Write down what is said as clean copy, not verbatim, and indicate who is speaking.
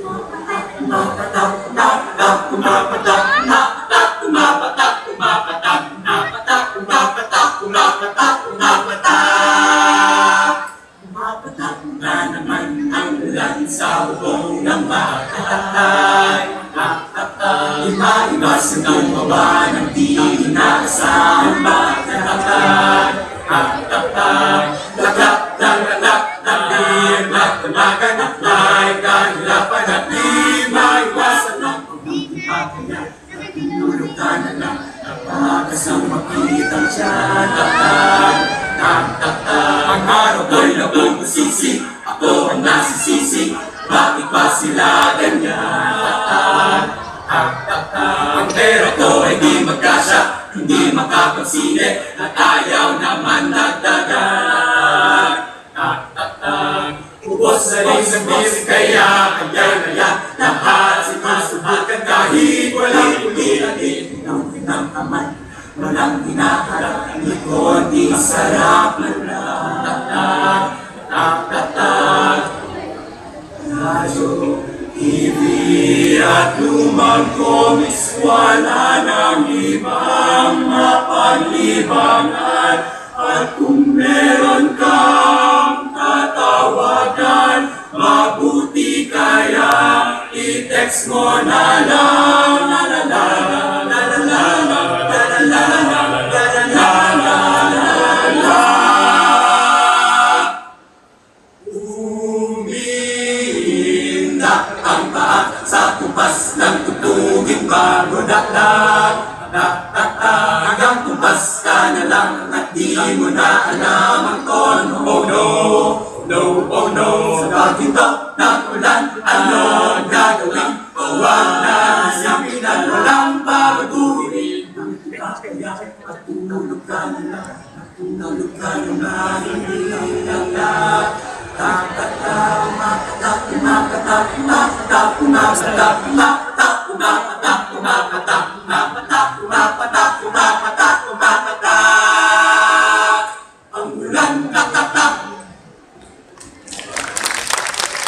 Speaker 1: Pumapatak, pumapatak, pumapatak, pumapatak, pumapatak, pumapatak, pumapatak, pumapatak, pumapatak, pumapatak. Pumapatak na naman ang ulan sa bubong ng bahay. Iba-iba sa gumawa ng di inaasahang bagay. Laklak, laklak, lalir, magdamagan at may kahirapan at di maiwasan ang pagpapakaya. Tulog ka na lang, napakasang makitang siya. Ang araw ko'y nabubusisi, ako ang nasisisi, bakit ba sila ganyan? Ang pera ko ay di magkasya, hindi makapagsili, at ayaw naman nagdagan. Ubos na rin sa bisig kaya lahat sinusubukan kahit walang uli-alit. Ng kamay, walang hinaharap, kundi sarap lang. Radyo, TV at lumang comics, wala nang ibang mapaglibangan. At kung meron kang tatawagan, mabuti kaya i-text mo na lang. La la la la la la la la la la la la la. Umiindak ang paa sa tupas ng tutugin bago dakdak. Hanggang tumas ka na lang at di mo na alam ang tono. Oh no, no, oh no. Sa paghinto ng ulan, ano ang gagawin? Huwag na isipin at walang babaguhin. Kaya matulog ka na lang, matulog ka na lang, hindi nagdagdag. Umapatak, umapatak, umapatak, umapatak, umapatak, umapatak, umapatak, umapatak, umapatak, umapatak.